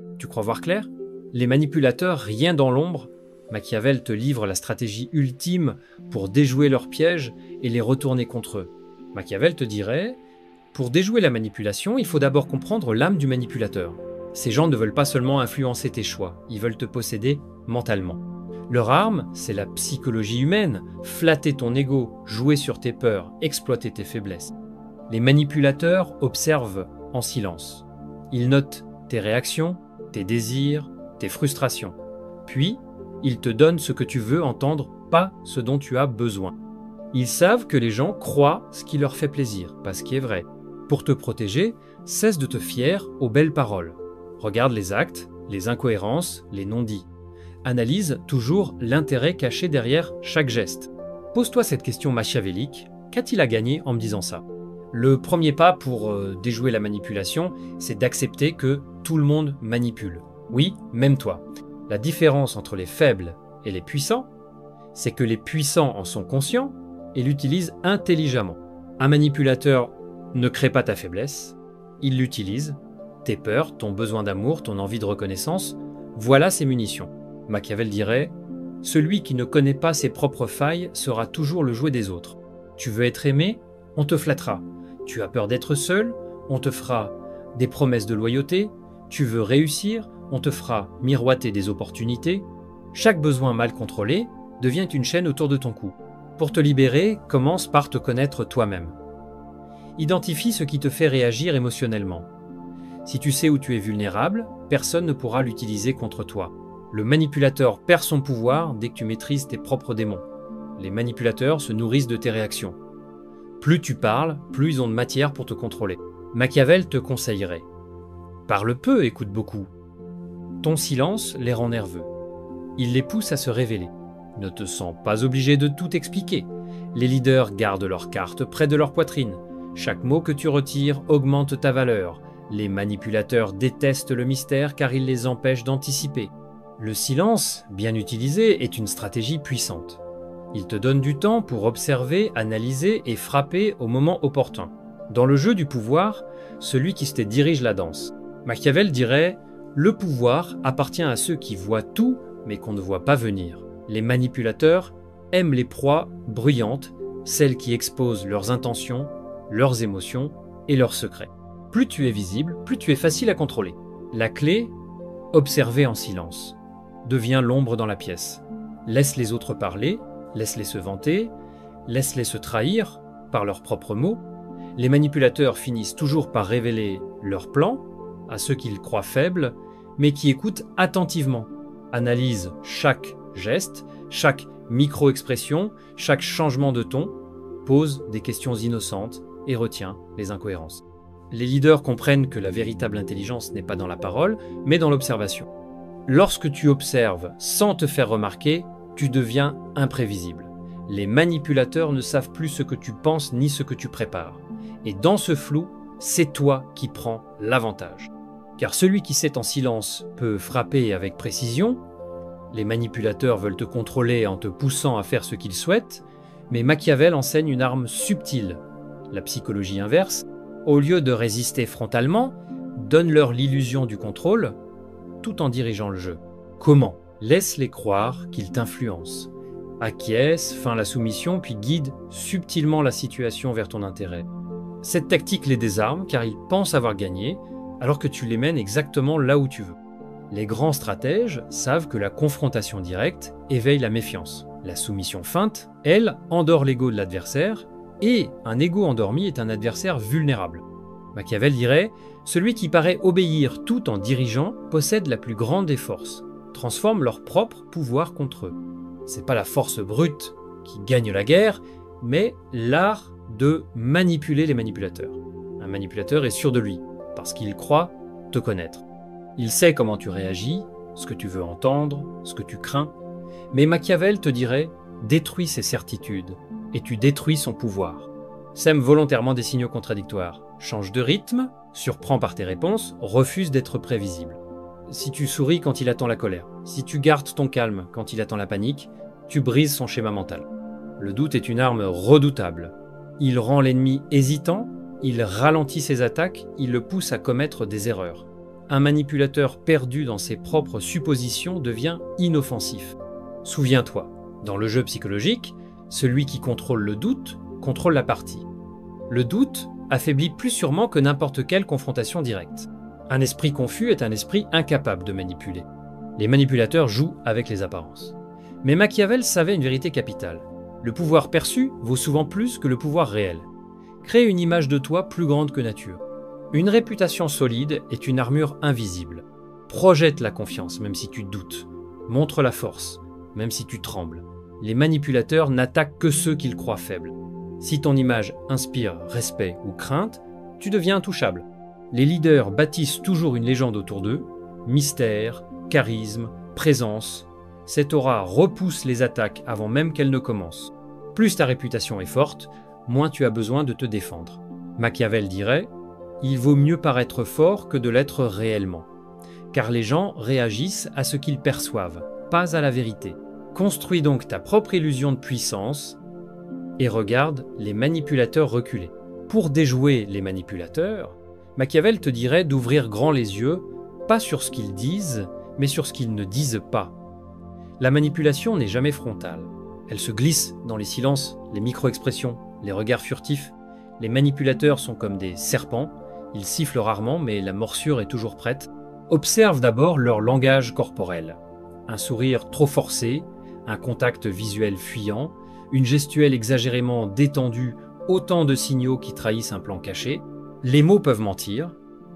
Tu crois voir clair? Les manipulateurs, rien dans l'ombre, Machiavel te livre la stratégie ultime pour déjouer leurs pièges et les retourner contre eux. Machiavel te dirait, pour déjouer la manipulation, il faut d'abord comprendre l'âme du manipulateur. Ces gens ne veulent pas seulement influencer tes choix, ils veulent te posséder mentalement. Leur arme, c'est la psychologie humaine, flatter ton ego, jouer sur tes peurs, exploiter tes faiblesses. Les manipulateurs observent en silence. Ils notent tes réactions, tes désirs, tes frustrations. Puis, ils te donnent ce que tu veux entendre, pas ce dont tu as besoin. Ils savent que les gens croient ce qui leur fait plaisir, pas ce qui est vrai. Pour te protéger, cesse de te fier aux belles paroles. Regarde les actes, les incohérences, les non-dits. Analyse toujours l'intérêt caché derrière chaque geste. Pose-toi cette question machiavélique, qu'a-t-il à gagner en me disant ça? Le premier pas pour déjouer la manipulation, c'est d'accepter que tout le monde manipule. Oui, même toi. La différence entre les faibles et les puissants, c'est que les puissants en sont conscients et l'utilisent intelligemment. Un manipulateur ne crée pas ta faiblesse, il l'utilise. Tes peurs, ton besoin d'amour, ton envie de reconnaissance, voilà ses munitions. Machiavel dirait « Celui qui ne connaît pas ses propres failles sera toujours le jouet des autres. Tu veux être aimé? On te flattera. Tu as peur d'être seul? On te fera des promesses de loyauté. Tu veux réussir? On te fera miroiter des opportunités. Chaque besoin mal contrôlé devient une chaîne autour de ton cou. Pour te libérer, commence par te connaître toi-même. Identifie ce qui te fait réagir émotionnellement. Si tu sais où tu es vulnérable, personne ne pourra l'utiliser contre toi. Le manipulateur perd son pouvoir dès que tu maîtrises tes propres démons. Les manipulateurs se nourrissent de tes réactions. Plus tu parles, plus ils ont de matière pour te contrôler. Machiavel te conseillerait. Parle peu, écoute beaucoup. Ton silence les rend nerveux. Il les pousse à se révéler. Ne te sens pas obligé de tout expliquer. Les leaders gardent leurs cartes près de leur poitrine. Chaque mot que tu retires augmente ta valeur. Les manipulateurs détestent le mystère car il les empêche d'anticiper. Le silence, bien utilisé, est une stratégie puissante. Il te donne du temps pour observer, analyser et frapper au moment opportun. Dans le jeu du pouvoir, celui qui se dirige la danse. Machiavel dirait « Le pouvoir appartient à ceux qui voient tout mais qu'on ne voit pas venir. Les manipulateurs aiment les proies bruyantes, celles qui exposent leurs intentions, leurs émotions et leurs secrets. Plus tu es visible, plus tu es facile à contrôler. La clé, observer en silence. Deviens l'ombre dans la pièce. Laisse les autres parler, laisse-les se vanter, laisse-les se trahir par leurs propres mots. Les manipulateurs finissent toujours par révéler leurs plans à ceux qu'ils croient faibles, mais qui écoutent attentivement, analysent chaque geste, chaque micro-expression, chaque changement de ton, posent des questions innocentes et retient les incohérences. Les leaders comprennent que la véritable intelligence n'est pas dans la parole, mais dans l'observation. Lorsque tu observes sans te faire remarquer, tu deviens imprévisible. Les manipulateurs ne savent plus ce que tu penses ni ce que tu prépares. Et dans ce flou, c'est toi qui prends l'avantage. Car celui qui sait en silence peut frapper avec précision. Les manipulateurs veulent te contrôler en te poussant à faire ce qu'ils souhaitent, mais Machiavel enseigne une arme subtile, la psychologie inverse. Au lieu de résister frontalement, donne-leur l'illusion du contrôle, tout en dirigeant le jeu. Comment? Laisse-les croire qu'ils t'influencent. Acquiesce, feint la soumission, puis guide subtilement la situation vers ton intérêt. Cette tactique les désarme car ils pensent avoir gagné, alors que tu les mènes exactement là où tu veux. Les grands stratèges savent que la confrontation directe éveille la méfiance. La soumission feinte, elle, endort l'ego de l'adversaire, et un ego endormi est un adversaire vulnérable. Machiavel dirait « Celui qui paraît obéir tout en dirigeant possède la plus grande des forces, transforme leur propre pouvoir contre eux. » C'est pas la force brute qui gagne la guerre, mais l'art de manipuler les manipulateurs. Un manipulateur est sûr de lui, parce qu'il croit te connaître. Il sait comment tu réagis, ce que tu veux entendre, ce que tu crains, mais Machiavel te dirait « Détruis ses certitudes, et tu détruis son pouvoir. » Sème volontairement des signaux contradictoires. Change de rythme, surprend par tes réponses, refuse d'être prévisible. Si tu souris quand il attend la colère, si tu gardes ton calme quand il attend la panique, tu brises son schéma mental. Le doute est une arme redoutable. Il rend l'ennemi hésitant, il ralentit ses attaques, il le pousse à commettre des erreurs. un manipulateur perdu dans ses propres suppositions devient inoffensif. Souviens-toi, dans le jeu psychologique, celui qui contrôle le doute contrôle la partie. Le doute affaiblit plus sûrement que n'importe quelle confrontation directe. Un esprit confus est un esprit incapable de manipuler. Les manipulateurs jouent avec les apparences. Mais Machiavel savait une vérité capitale. Le pouvoir perçu vaut souvent plus que le pouvoir réel. Crée une image de toi plus grande que nature. Une réputation solide est une armure invisible. Projette la confiance, même si tu doutes. Montre la force, même si tu trembles. Les manipulateurs n'attaquent que ceux qu'ils croient faibles. Si ton image inspire respect ou crainte, tu deviens intouchable. Les leaders bâtissent toujours une légende autour d'eux. Mystère, charisme, présence. Cette aura repousse les attaques avant même qu'elles ne commencent. Plus ta réputation est forte, moins tu as besoin de te défendre. Machiavel dirait « Il vaut mieux paraître fort que de l'être réellement ». Car les gens réagissent à ce qu'ils perçoivent, pas à la vérité. Construis donc ta propre illusion de puissance et regarde les manipulateurs reculer. Pour déjouer les manipulateurs, Machiavel te dirait d'ouvrir grand les yeux, pas sur ce qu'ils disent, mais sur ce qu'ils ne disent pas. La manipulation n'est jamais frontale. Elle se glisse dans les silences, les micro-expressions, les regards furtifs. Les manipulateurs sont comme des serpents, ils sifflent rarement mais la morsure est toujours prête. Observe d'abord leur langage corporel. Un sourire trop forcé, un contact visuel fuyant, une gestuelle exagérément détendue, autant de signaux qui trahissent un plan caché. Les mots peuvent mentir,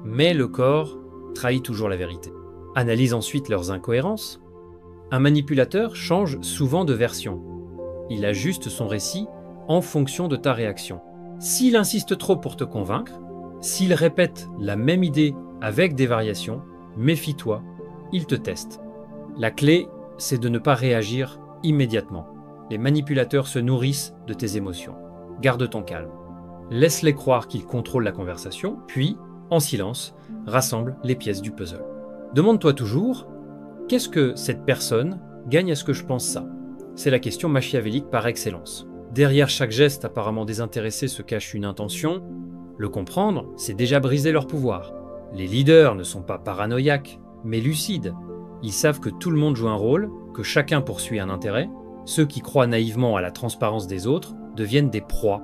mais le corps trahit toujours la vérité. Analyse ensuite leurs incohérences. Un manipulateur change souvent de version. Il ajuste son récit en fonction de ta réaction. S'il insiste trop pour te convaincre, s'il répète la même idée avec des variations, méfie-toi, il te teste. La clé, c'est de ne pas réagir immédiatement. Les manipulateurs se nourrissent de tes émotions. Garde ton calme. Laisse-les croire qu'ils contrôlent la conversation, puis, en silence, rassemble les pièces du puzzle. Demande-toi toujours, qu'est-ce que cette personne gagne à ce que je pense ça? C'est la question machiavélique par excellence. Derrière chaque geste apparemment désintéressé se cache une intention. Le comprendre, c'est déjà briser leur pouvoir. Les leaders ne sont pas paranoïaques, mais lucides. Ils savent que tout le monde joue un rôle, que chacun poursuit un intérêt. Ceux qui croient naïvement à la transparence des autres deviennent des proies.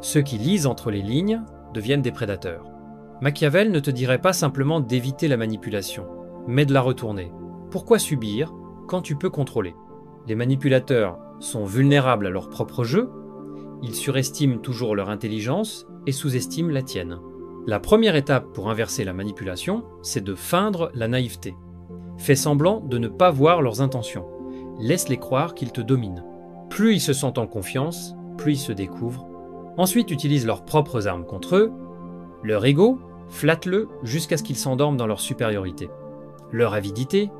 Ceux qui lisent entre les lignes deviennent des prédateurs. Machiavel ne te dirait pas simplement d'éviter la manipulation, mais de la retourner. Pourquoi subir quand tu peux contrôler? Les manipulateurs sont vulnérables à leur propre jeu, ils surestiment toujours leur intelligence et sous-estiment la tienne. La première étape pour inverser la manipulation, c'est de feindre la naïveté. Fais semblant de ne pas voir leurs intentions. Laisse-les croire qu'ils te dominent. Plus ils se sentent en confiance, plus ils se découvrent. Ensuite, utilise leurs propres armes contre eux. Leur ego, flatte-le jusqu'à ce qu'ils s'endorment dans leur supériorité. Leur avidité,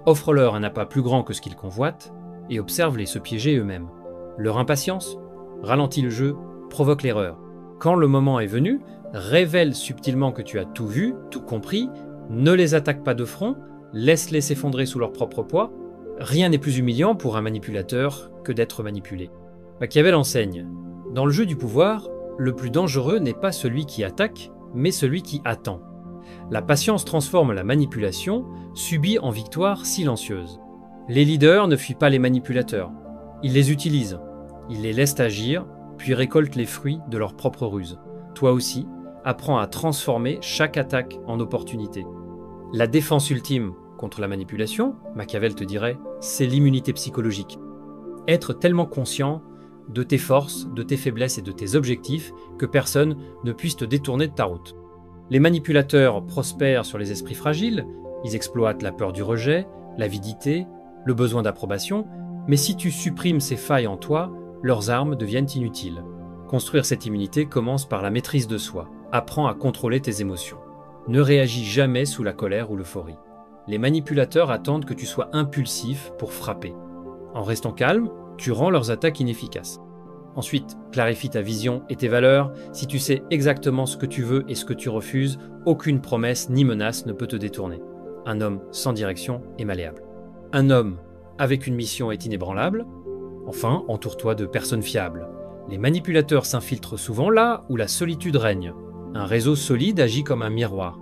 offre-leur un appât plus grand que ce qu'ils convoitent et observe-les se piéger eux-mêmes. Leur impatience, ralentit le jeu, provoque l'erreur. Quand le moment est venu, révèle subtilement que tu as tout vu, tout compris, ne les attaque pas de front, laisse-les s'effondrer sous leur propre poids. Rien n'est plus humiliant pour un manipulateur que d'être manipulé. Machiavel enseigne, dans le jeu du pouvoir, le plus dangereux n'est pas celui qui attaque, mais celui qui attend. La patience transforme la manipulation, subie en victoire silencieuse. Les leaders ne fuient pas les manipulateurs. Ils les utilisent. Ils les laissent agir, puis récoltent les fruits de leur propre ruse. Toi aussi, apprends à transformer chaque attaque en opportunité. La défense ultime contre la manipulation, Machiavel te dirait, c'est l'immunité psychologique. Être tellement conscient de tes forces, de tes faiblesses et de tes objectifs que personne ne puisse te détourner de ta route. Les manipulateurs prospèrent sur les esprits fragiles, ils exploitent la peur du rejet, l'avidité, le besoin d'approbation, mais si tu supprimes ces failles en toi, leurs armes deviennent inutiles. Construire cette immunité commence par la maîtrise de soi. Apprends à contrôler tes émotions. Ne réagis jamais sous la colère ou l'euphorie. Les manipulateurs attendent que tu sois impulsif pour frapper. En restant calme, tu rends leurs attaques inefficaces. Ensuite, clarifie ta vision et tes valeurs. Si tu sais exactement ce que tu veux et ce que tu refuses, aucune promesse ni menace ne peut te détourner. Un homme sans direction est malléable. Un homme avec une mission est inébranlable. Enfin, entoure-toi de personnes fiables. Les manipulateurs s'infiltrent souvent là où la solitude règne. Un réseau solide agit comme un miroir.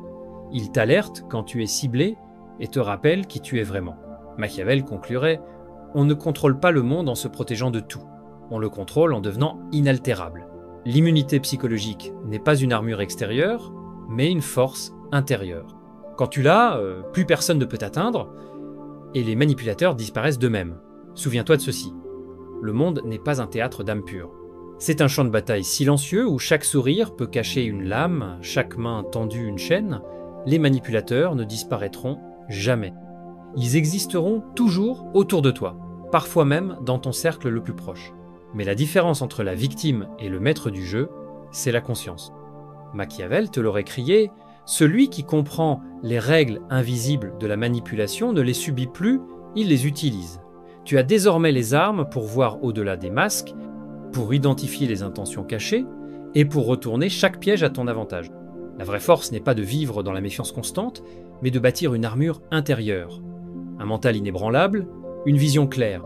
Il t'alerte quand tu es ciblé et te rappelle qui tu es vraiment. Machiavel conclurait: on ne contrôle pas le monde en se protégeant de tout. On le contrôle en devenant inaltérable. L'immunité psychologique n'est pas une armure extérieure, mais une force intérieure. Quand tu l'as, plus personne ne peut t'atteindre, et les manipulateurs disparaissent d'eux-mêmes. Souviens-toi de ceci: le monde n'est pas un théâtre d'âme pure. C'est un champ de bataille silencieux où chaque sourire peut cacher une lame, chaque main tendue une chaîne. Les manipulateurs ne disparaîtront jamais. Ils existeront toujours autour de toi, parfois même dans ton cercle le plus proche. Mais la différence entre la victime et le maître du jeu, c'est la conscience. Machiavel te l'aurait crié: celui qui comprend les règles invisibles de la manipulation ne les subit plus, il les utilise. Tu as désormais les armes pour voir au-delà des masques, pour identifier les intentions cachées et pour retourner chaque piège à ton avantage. La vraie force n'est pas de vivre dans la méfiance constante, mais de bâtir une armure intérieure. Un mental inébranlable, une vision claire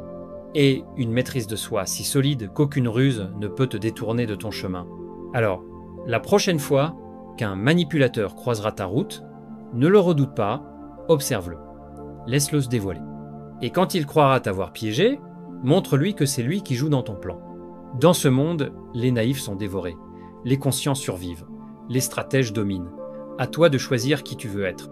et une maîtrise de soi si solide qu'aucune ruse ne peut te détourner de ton chemin. Alors, la prochaine fois qu'un manipulateur croisera ta route, ne le redoute pas, observe-le. Laisse-le se dévoiler. Et quand il croira t'avoir piégé, montre-lui que c'est lui qui joue dans ton plan. Dans ce monde, les naïfs sont dévorés, les conscients survivent, les stratèges dominent. À toi de choisir qui tu veux être.